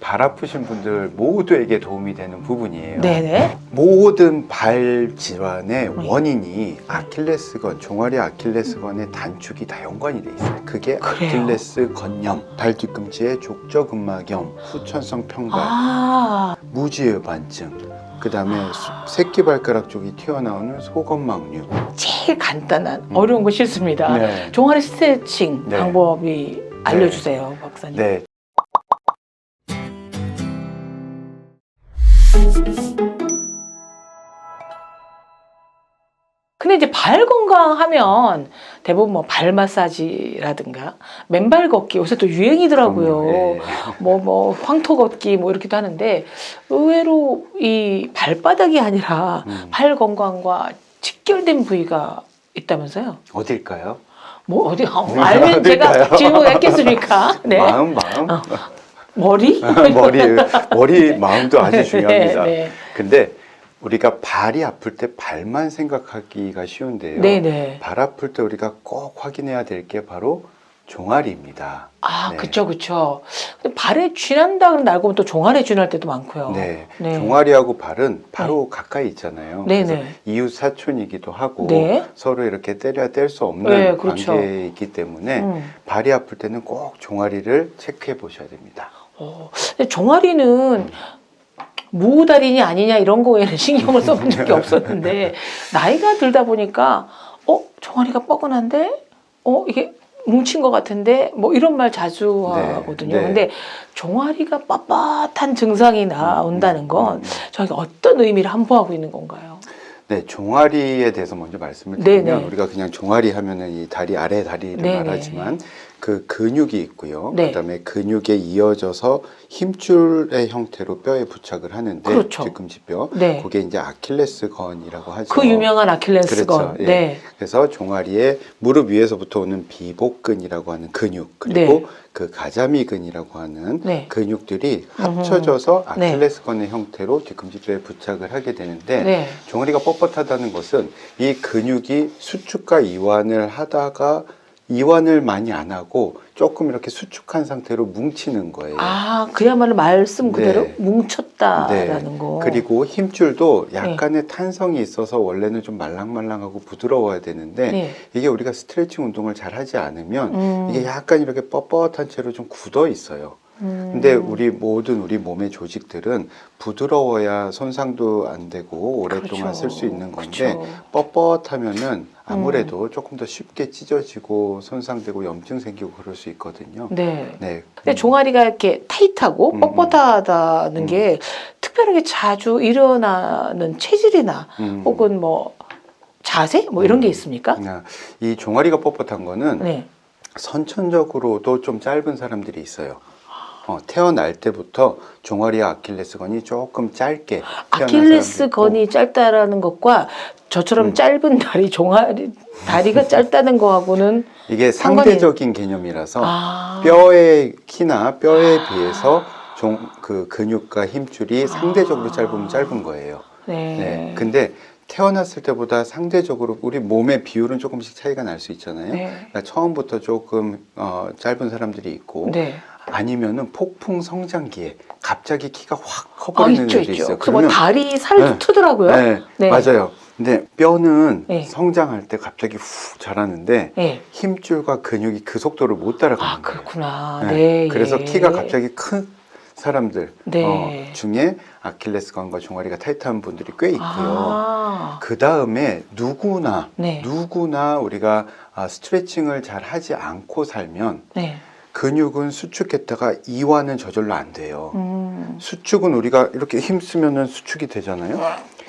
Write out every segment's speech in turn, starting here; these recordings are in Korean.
발 아프신 분들 모두에게 도움이 되는 부분이에요. 네네. 모든 발 질환의 원인이 아킬레스건, 종아리 아킬레스건의 단축이 다 연관이 돼 있어요. 그게 그래요? 아킬레스건염, 발 뒤꿈치의 족저근막염, 후천성 평발, 아, 무지외반증, 그 다음에 새끼발가락 쪽이 튀어나오는 소건막류. 제일 간단한 어려운 거 싫습니다. 네. 종아리 스트레칭 네. 방법이 알려주세요, 박사님. 네. 근데 이제 발 건강하면 대부분 뭐 발 마사지라든가 맨발 걷기 요새 또 유행이더라고요. 네. 뭐 황토 걷기 뭐 이렇게도 하는데 의외로 이 발바닥이 아니라 발 건강과 직결된 부위가 있다면서요? 어딜까요? 뭐 어디 알면 제가 어딜까요? 질문했겠습니까? 네. 마음. 머리? 머리, 마음도 아주 중요합니다. 네. 근데 우리가 발이 아플 때 발만 생각하기가 쉬운데요. 네네. 발 아플 때 우리가 꼭 확인해야 될 게 바로 종아리입니다. 아, 네. 그쵸. 근데 발에 쥐난다 그러면 알고 보면 또 종아리에 쥐날 때도 많고요. 네. 네. 종아리하고 발은 바로 가까이 있잖아요. 네네. 그래서 이웃 사촌이기도 하고 네. 서로 이렇게 때려야 뗄 수 없는 네, 그렇죠. 관계에 있기 때문에 발이 아플 때는 꼭 종아리를 체크해 보셔야 됩니다. 근데 종아리는 무다리냐 아니냐 이런 거에는 신경을 써본 적이 없었는데 나이가 들다 보니까 종아리가 뻐근한데 이게 뭉친 것 같은데 뭐 이런 말 자주 네, 하거든요. 네. 근데 종아리가 빳빳한 증상이 나온다는 건 저희가 어떤 의미를 함포하고 있는 건가요? 네, 종아리에 대해서 먼저 말씀을 드리면 네네. 우리가 그냥 종아리 하면은 이 다리 아래 다리를 네네. 말하지만 그 근육이 있고요. 네. 그다음에 근육에 이어져서 힘줄의 형태로 뼈에 부착을 하는데 그렇죠. 뒤꿈치뼈. 네. 그게 이제 아킬레스건이라고 하죠. 그 유명한 아킬레스건. 그렇죠. 예. 네. 그래서 종아리에 무릎 위에서부터 오는 비복근이라고 하는 근육 그리고 네. 그 가자미근이라고 하는 네. 근육들이 합쳐져서 네. 아킬레스건의 형태로 뒤꿈치뼈에 부착을 하게 되는데 네. 종아리가 뻣뻣하다는 것은 이 근육이 수축과 이완을 하다가 이완을 많이 안 하고 조금 이렇게 수축한 상태로 뭉치는 거예요. 아, 그야말로 말씀 그대로 네. 뭉쳤다라는 거. 그리고 힘줄도 약간의 탄성이 있어서 원래는 좀 말랑말랑하고 부드러워야 되는데 네. 이게 우리가 스트레칭 운동을 잘 하지 않으면 이게 약간 이렇게 뻣뻣한 채로 좀 굳어 있어요. 근데 우리 모든 우리 몸의 조직들은 부드러워야 손상도 안 되고 오랫동안 쓸 수 있는 건데 뻣뻣하면은 아무래도 조금 더 쉽게 찢어지고 손상되고 염증 생기고 그럴 수 있거든요. 네. 네. 근데 종아리가 이렇게 타이트하고 뻣뻣하다는 게 특별하게 자주 일어나는 체질이나 혹은 뭐 자세 뭐 이런 게 있습니까? 이 종아리가 뻣뻣한 거는 네. 선천적으로도 좀 짧은 사람들이 있어요. 태어날 때부터 종아리와 아킬레스건이 조금 짧게 아킬레스건이 짧다라는 것과 저처럼 짧은 다리 종아리 다리가 짧다는 거하고는 이게 상대적인 개념이라서 아. 뼈의 키나 뼈에 비해서 그 근육과 힘줄이 상대적으로 짧으면 짧은 거예요. 네. 네. 근데 태어났을 때보다 상대적으로 우리 몸의 비율은 조금씩 차이가 날 수 있잖아요. 네. 그러니까 처음부터 조금 짧은 사람들이 있고 네. 아니면은 폭풍 성장기에 갑자기 키가 확 커버리는 있죠, 애들이 있죠. 있어요. 그 뭐 다리 살 트더라고요. 네, 네. 맞아요. 근데 뼈는 네. 성장할 때 갑자기 훅 자라는데 네. 힘줄과 근육이 그 속도를 못 따라가는 거예요. 그렇구나. 네. 네. 그래서 예. 키가 갑자기 큰 사람들 네. 중에 아킬레스건과 종아리가 타이트한 분들이 꽤 있고요. 아. 그 다음에 누구나 네. 우리가 스트레칭을 잘 하지 않고 살면 네. 근육은 수축했다가 이완은 저절로 안 돼요. 수축은 우리가 이렇게 힘쓰면은 수축이 되잖아요.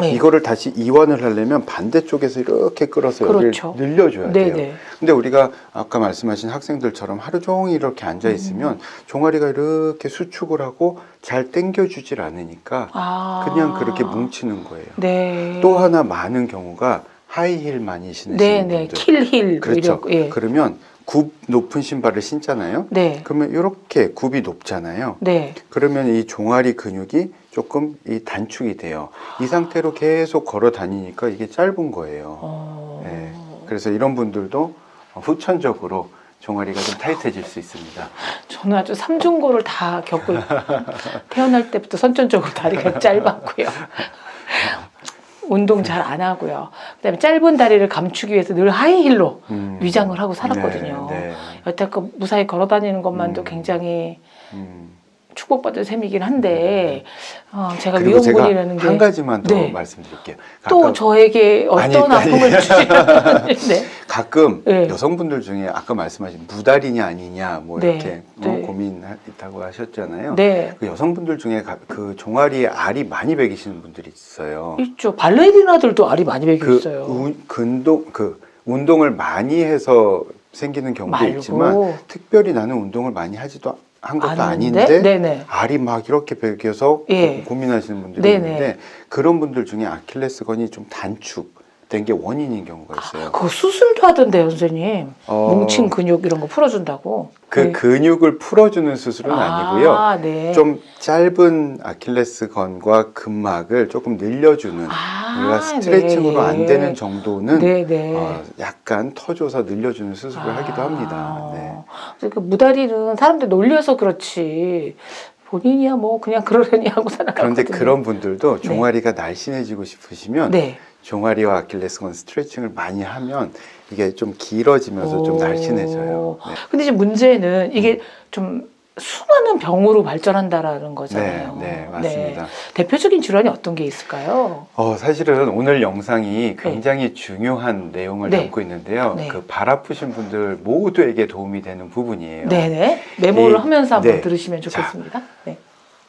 네. 이거를 다시 이완을 하려면 반대쪽에서 이렇게 끌어서 그렇죠. 여기를 늘려줘야 돼요. 네네. 근데 우리가 아까 말씀하신 학생들처럼 하루 종일 이렇게 앉아 있으면 종아리가 이렇게 수축을 하고 잘 당겨주질 않으니까 그냥 그렇게 뭉치는 거예요. 네. 또 하나 많은 경우가 하이힐 많이 신으시는 네네. 분들. 킬힐. 그렇죠. 예. 그러면 굽 높은 신발을 신잖아요. 네. 그러면 이렇게 굽이 높잖아요. 네. 그러면 이 종아리 근육이 조금 이 단축이 돼요. 이 상태로 계속 걸어 다니니까 이게 짧은 거예요. 네. 그래서 이런 분들도 후천적으로 종아리가 좀 타이트해질 수 있습니다. 저는 아주 삼중고를 다 겪고 태어날 때부터 선천적으로 다리가 짧았고요. 운동 잘 안 하고요. 그다음에 짧은 다리를 감추기 위해서 늘 하이힐로 위장을 하고 살았거든요. 네, 네. 여태껏 무사히 걸어 다니는 것만도 굉장히 축복받은 셈이긴 한데 제가 그리고 위험군이라는 제가 한 게 가지만 더 네. 말씀드릴게요. 또 저에게 어떤 아픔을 주시는데 가끔 네. 여성분들 중에 아까 말씀하신 무다리냐 아니냐 뭐 네. 이렇게 네. 고민 있다고 하셨잖아요. 네. 그 여성분들 중에 그 종아리에 알이 많이 배기시는 분들이 있어요. 있죠. 발레리나들도 알이 많이 배겨 있어요. 운동을 많이 해서 생기는 경우도 말고. 있지만 특별히 나는 운동을 많이 한 것도 아닌데? 아닌데 네네. 알이 막 이렇게 배겨서 예. 고민하시는 분들이 네네. 있는데 그런 분들 중에 아킬레스건이 좀 단축된 게 원인인 경우가 있어요. 그거 수술도 하던데요, 선생님. 어. 뭉친 근육 이런 거 풀어준다고. 그 네. 근육을 풀어주는 수술은 아니고요. 네. 좀 짧은 아킬레스건과 근막을 조금 늘려주는 우리가 스트레칭으로 네. 안 되는 정도는 네네. 약간 터줘서 늘려주는 수술을 하기도 합니다. 네. 그러니까 무다리는 사람들 놀려서 그렇지 본인이야 뭐 그냥 그러려니 하고 살아가거든요. 그런데 그런 분들도 종아리가 날씬해지고 싶으시면 네. 종아리와 아킬레스건 스트레칭을 많이 하면 이게 좀 길어지면서 좀 날씬해져요. 네. 근데 이제 문제는 이게 좀 수많은 병으로 발전한다라는 거잖아요. 네, 맞습니다. 대표적인 질환이 어떤 게 있을까요? 사실은 오늘 영상이 굉장히 중요한 내용을 네. 담고 있는데요. 네. 그 발 아프신 분들 모두에게 도움이 되는 부분이에요. 네네. 메모를 하면서 한번 네. 들으시면 좋겠습니다. 네.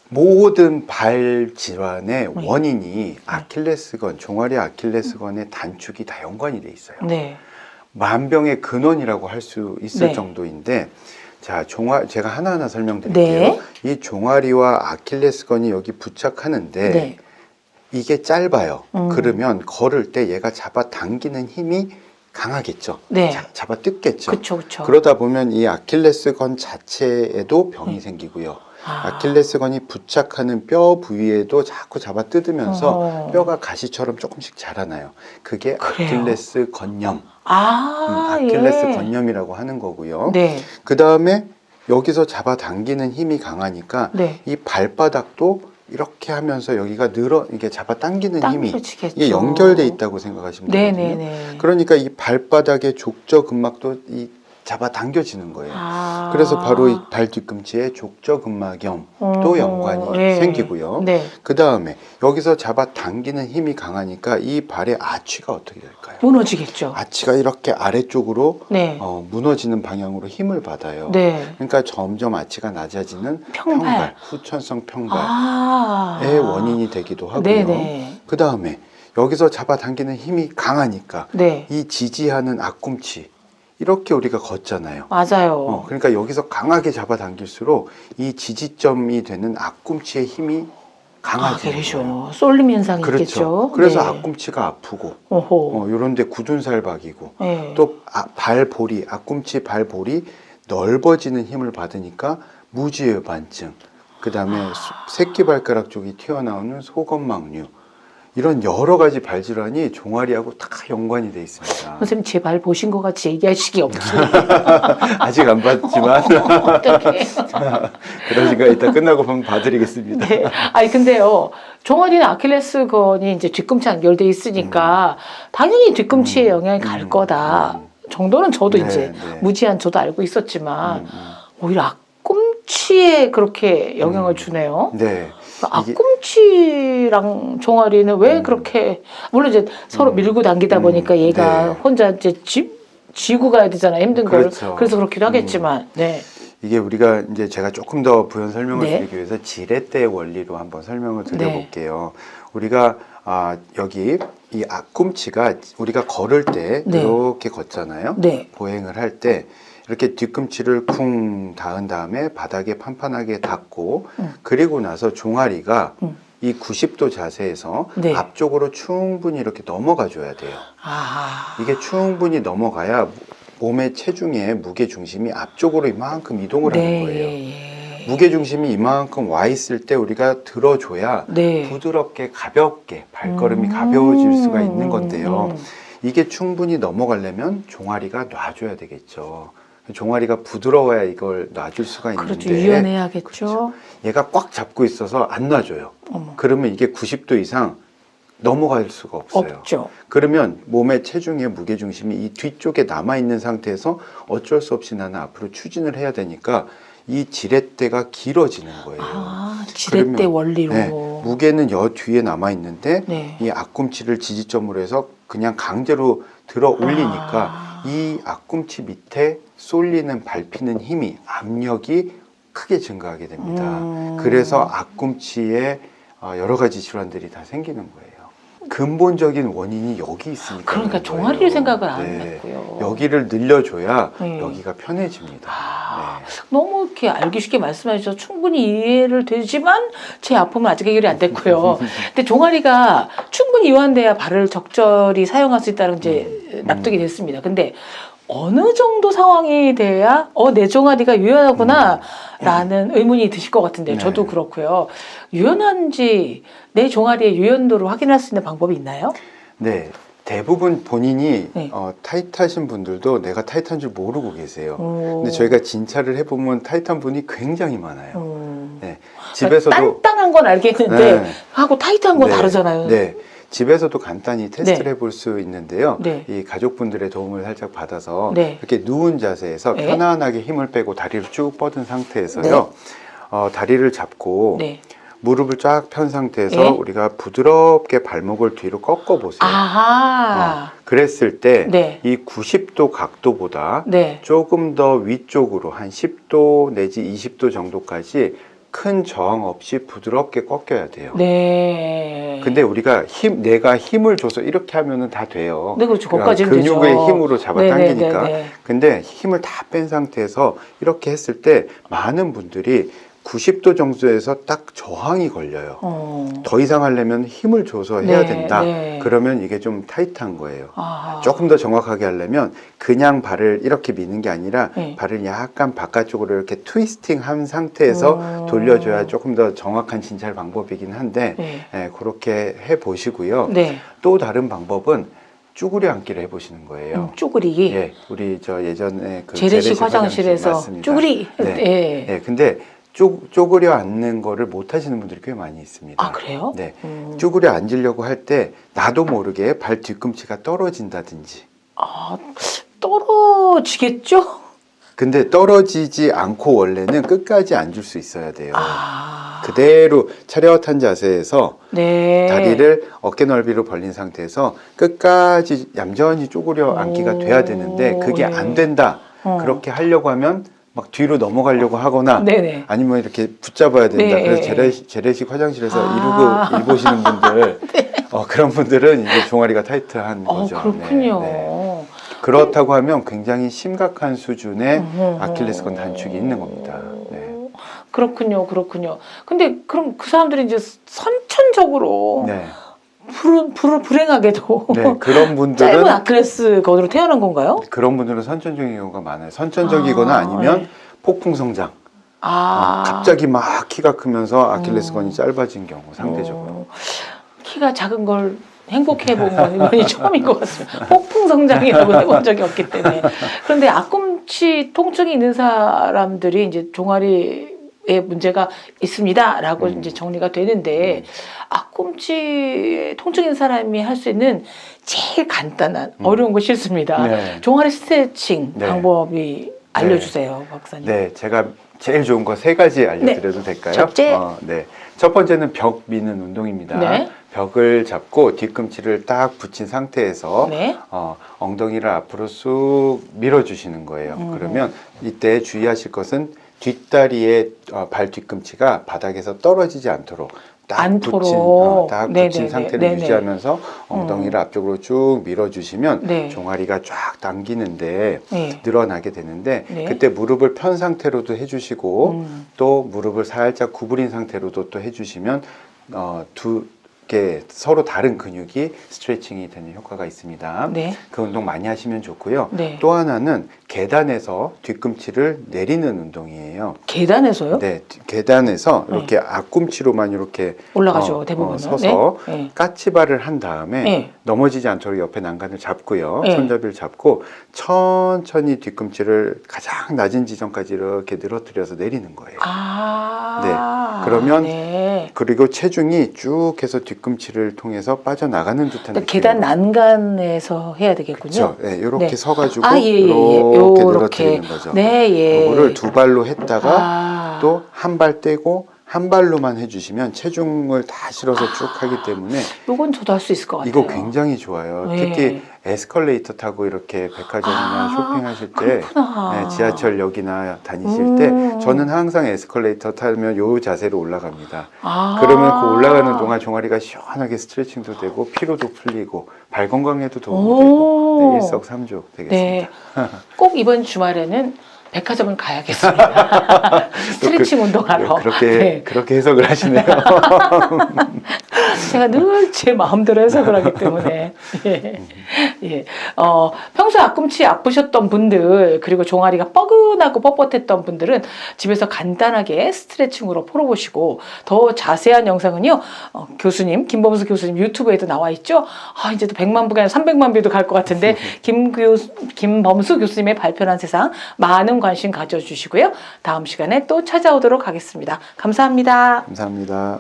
모든 발 질환의 네. 원인이 아킬레스건, 종아리 아킬레스건의 단축이 다 연관이 돼 있어요. 네. 만병의 근원이라고 할 수 있을 네. 정도인데, 자, 제가 하나하나 설명드릴게요. 네. 이 종아리와 아킬레스건이 여기 부착하는데, 네. 이게 짧아요. 그러면 걸을 때 얘가 잡아 당기는 힘이 강하겠죠. 네. 잡아 뜯겠죠. 그쵸. 그러다 보면 이 아킬레스건 자체에도 병이 생기고요. 아킬레스건이 부착하는 뼈 부위에도 자꾸 잡아 뜯으면서 뼈가 가시처럼 조금씩 자라나요. 그게 그래요? 아킬레스건염. 예. 아킬레스건염이라고 하는 거고요. 네. 그 다음에 여기서 잡아 당기는 힘이 강하니까 네. 이 발바닥도 이렇게 하면서 여기가 이게 잡아 당기는 힘이 치겠죠. 이게 연결돼 있다고 생각하시면 되거든요. 네네네. 그러니까 이 발바닥의 족저근막도 잡아 당겨지는 거예요. 그래서 바로 이 발 뒤꿈치에 족저근막염도 연관이 생기고요. 네. 그 다음에 여기서 잡아 당기는 힘이 강하니까 이 발의 아치가 어떻게 될까요? 무너지겠죠. 아치가 이렇게 아래쪽으로 네. 무너지는 방향으로 힘을 받아요. 네. 그러니까 점점 아치가 낮아지는 평발. 후천성 평발의 원인이 되기도 하고요. 네네. 그 다음에 여기서 잡아 당기는 힘이 강하니까 네. 이 지지하는 앞꿈치 이렇게 우리가 걷잖아요. 맞아요. 그러니까 여기서 강하게 잡아 당길수록 이 지지점이 되는 앞꿈치의 힘이 강하게 그렇죠. 쏠림 현상이 그렇죠. 있겠죠. 그래서 네. 앞꿈치가 아프고 오호. 이런데 굳은 살박이고 네. 또 발볼이 앞꿈치 발볼이 넓어지는 힘을 받으니까 무지외반증 그 다음에 새끼발가락 쪽이 튀어나오는 소건막류 이런 여러 가지 발질환이 종아리하고 다 연관이 돼 있습니다. 선생님 제 발 보신 것 같이 얘기하시기 없습니다. 아직 안 봤지만 어떡해. 그러니까 이따 끝나고 한번 봐드리겠습니다. 네. 아니 근데요. 종아리는 아킬레스건이 이제 뒤꿈치 연결돼 있으니까 당연히 뒤꿈치에 영향이 갈 거다. 정도는 저도 네, 이제 네. 무지한 저도 알고 있었지만 오히려 앞꿈치에 그렇게 영향을 주네요. 네. 앞꿈치랑 종아리는 왜 그렇게 물론 이제 서로 밀고 당기다 보니까 얘가 네. 혼자 이제 지고 가야 되잖아요. 힘든 그렇죠. 걸. 그래서 그렇기도 하겠지만. 네. 이게 우리가 이제 제가 조금 더 부연 설명을 네. 드리기 위해서 지렛대 원리로 한번 설명을 드려볼게요. 우리가 여기 이 앞꿈치가 우리가 걸을 때 네. 이렇게 걷잖아요. 네. 보행을 할 때 이렇게 뒤꿈치를 쿵 닿은 다음에 바닥에 판판하게 닿고 그리고 나서 종아리가 이 90도 자세에서 네. 앞쪽으로 충분히 이렇게 넘어가 줘야 돼요. 이게 충분히 넘어가야 몸의 체중의 무게 중심이 앞쪽으로 이만큼 이동을 하는 거예요. 무게 중심이 이만큼 와 있을 때 우리가 들어줘야 네. 부드럽게 가볍게 발걸음이 가벼워질 수가 있는 건데요. 이게 충분히 넘어가려면 종아리가 놔줘야 되겠죠. 종아리가 부드러워야 이걸 놔줄 수가 있는데 그렇죠. 유연해야겠죠. 그렇죠. 얘가 꽉 잡고 있어서 안 놔줘요. 어머. 그러면 이게 90도 이상 넘어갈 수가 없어요. 없죠. 그러면 몸의 체중의 무게중심이 이 뒤쪽에 남아있는 상태에서 어쩔 수 없이 나는 앞으로 추진을 해야 되니까 이 지렛대가 길어지는 거예요. 아, 지렛대 그러면, 원리로. 네, 무게는 여 뒤에 남아있는데 네. 이 앞꿈치를 지지점으로 해서 그냥 강제로 들어 올리니까 이 앞꿈치 밑에 쏠리는 밟히는 힘이 압력이 크게 증가하게 됩니다. 그래서 앞꿈치에 여러 가지 질환들이 다 생기는 거예요. 근본적인 원인이 여기 있으니까. 그러니까 종아리를 생각을 안 했고요. 여기를 늘려줘야 네. 여기가 편해집니다. 네. 너무 이렇게 알기 쉽게 말씀해 주셔서 충분히 이해를 되지만 제 아픔은 아직 해결이 안 됐고요. 근데 종아리가 충분히 이완돼야 발을 적절히 사용할 수 있다는 이제 납득이 됐습니다. 근데 어느 정도 상황이 돼야 내 종아리가 유연하구나 라는 의문이 드실 것 같은데 네. 저도 그렇고요. 유연한지 내 종아리의 유연도를 확인할 수 있는 방법이 있나요? 네. 대부분 본인이 네. 타이트하신 분들도 내가 타이트한 줄 모르고 계세요. 오. 근데 저희가 진찰을 해보면 타이트한 분이 굉장히 많아요. 네. 그러니까 집에서도 단단한 건 알겠는데 네. 하고 타이트한 건 네. 다르잖아요. 네. 집에서도 간단히 테스트를 네. 해볼 수 있는데요. 네. 이 가족분들의 도움을 살짝 받아서 네. 이렇게 누운 자세에서 네. 편안하게 힘을 빼고 다리를 쭉 뻗은 상태에서요. 다리를 잡고 네. 무릎을 쫙 편 상태에서 네. 우리가 부드럽게 발목을 뒤로 꺾어 보세요. 아하. 그랬을 때 네. 이 90도 각도보다 네. 조금 더 위쪽으로 한 10도 내지 20도 정도까지 큰 저항 없이 부드럽게 꺾여야 돼요. 네. 근데 우리가 내가 힘을 줘서 이렇게 하면은 다 돼요. 네, 그렇죠. 그러니까 거기까지는 근육의 되죠. 힘으로 잡아당기니까. 네, 네, 네, 네. 근데 힘을 다 뺀 상태에서 이렇게 했을 때 많은 분들이 90도 정도에서 딱 저항이 걸려요. 더 이상 하려면 힘을 줘서 해야 네, 된다. 네. 그러면 이게 좀 타이트한 거예요. 아하. 조금 더 정확하게 하려면 그냥 발을 이렇게 미는 게 아니라 네. 발을 약간 바깥쪽으로 이렇게 트위스팅 한 상태에서 돌려줘야 조금 더 정확한 진찰 방법이긴 한데 네. 그렇게 해 보시고요. 네. 또 다른 방법은 쭈그려 앉기를 해보시는 거예요. 쭈그리기. 예, 우리 저 예전에 그 재래식 화장실에서 맞습니다. 쭈그리. 네. 네. 네, 근데 쪼그려 앉는 거를 못 하시는 분들이 꽤 많이 있습니다. 아, 그래요? 네. 쭈그려 앉으려고 할 때 나도 모르게 발 뒤꿈치가 떨어진다든지. 아, 떨어지겠죠? 근데 떨어지지 않고 원래는 끝까지 앉을 수 있어야 돼요. 아. 그대로 차렷한 자세에서 네. 다리를 어깨 넓이로 벌린 상태에서 끝까지 얌전히 쪼그려 앉기가 돼야 되는데 그게 네. 안 된다. 그렇게 하려고 하면 막 뒤로 넘어가려고 하거나 네네. 아니면 이렇게 붙잡아야 된다. 네. 그래서 재래식 화장실에서 아. 일 보시는 분들 그런 분들은 이제 종아리가 타이트한 거죠. 그렇군요. 네, 네. 그렇다고 하면 굉장히 심각한 수준의 아킬레스건 단축이 있는 겁니다. 네. 그렇군요, 그렇군요. 근데 그럼 그 사람들이 이제 선천적으로 네. 불행하게도 네, 그런 분들은 짧은 아킬레스건으로 태어난 건가요? 그런 분들은 선천적인 경우가 많아요. 선천적이거나 아니면 네. 폭풍 성장. 아, 갑자기 막 키가 크면서 아킬레스건이 짧아진 경우 상대적으로. 키가 작은 걸 행복해 본 건 이번이 처음인 것 같습니다. 폭풍 성장이라고 해본 적이 없기 때문에. 그런데 앞꿈치 통증이 있는 사람들이 이제 종아리에 문제가 있습니다라고 이제 정리가 되는데 앞꿈치 통증 있는 사람이 할 수 있는 제일 간단한 어려운 거 싫습니다. 네. 종아리 스트레칭 네. 방법이 알려주세요, 박사님. 네, 제가 제일 좋은 거 3가지 알려드려도 될까요? 첫째. 네. 첫 번째는 벽 미는 운동입니다. 네. 벽을 잡고 뒤꿈치를 딱 붙인 상태에서 네. 엉덩이를 앞으로 쑥 밀어주시는 거예요. 그러면 이때 주의하실 것은 뒷다리의 발 뒤꿈치가 바닥에서 떨어지지 않도록 딱 붙인 상태를 네네. 유지하면서 엉덩이를 앞쪽으로 쭉 밀어주시면 네. 종아리가 쫙 당기는데 네. 늘어나게 되는데 네. 그때 무릎을 편 상태로도 해주시고 또 무릎을 살짝 구부린 상태로도 또 해주시면 이렇게 서로 다른 근육이 스트레칭이 되는 효과가 있습니다. 네. 그 운동 많이 하시면 좋고요. 네. 또 하나는 계단에서 뒤꿈치를 내리는 운동이에요. 계단에서요? 네, 계단에서 네. 이렇게 앞꿈치로 이렇게 올라가죠, 대부분은. 서서 네. 까치발을 한 다음에 네. 넘어지지 않도록 옆에 난간을 잡고요. 네. 손잡이를 잡고 천천히 뒤꿈치를 가장 낮은 지점까지 이렇게 늘어뜨려서 내리는 거예요. 아. 네. 그러면 네. 그리고 체중이 쭉 해서 뒤꿈치를 통해서 빠져나가는 듯한 그러니까 계단 난간에서 해야 되겠군요. 그렇죠. 네, 이렇게 네. 서가지고 아, 예, 예, 예. 이렇게 요렇게. 늘어뜨리는 거죠. 네, 예. 이거를 두 발로 했다가 아. 또 한 발 떼고 한 발로만 해주시면 체중을 다 실어서 쭉 하기 때문에 요건 저도 할 수 있을 것 같아요. 이거 굉장히 좋아요. 네. 특히 에스컬레이터 타고 이렇게 백화점이나 쇼핑하실 때 그렇구나. 네, 지하철역이나 다니실 때 저는 항상 에스컬레이터 타면 요 자세로 올라갑니다. 아. 그러면 그 올라가는 동안 종아리가 시원하게 스트레칭도 되고 피로도 풀리고 발 건강에도 도움이 오. 되고 네, 일석삼조 되겠습니다. 네. 꼭 이번 주말에는 백화점을 가야겠습니다. 스트레칭 운동하러. 그렇게 해석을 하시네요. 제가 늘 제 마음대로 해석을 하기 때문에. 예. 예. 평소에 앞꿈치 아프셨던 분들, 그리고 종아리가 뻐근하고 뻣뻣했던 분들은 집에서 간단하게 스트레칭으로 풀어보시고, 더 자세한 영상은요, 교수님, 김범수 교수님 유튜브에도 나와 있죠? 이제도 100만 뷰가 아니라 300만 뷰도 갈 것 같은데, 김범수 교수님의 발표한 세상 많은 관심 가져주시고요. 다음 시간에 또 찾아오도록 하겠습니다. 감사합니다. 감사합니다.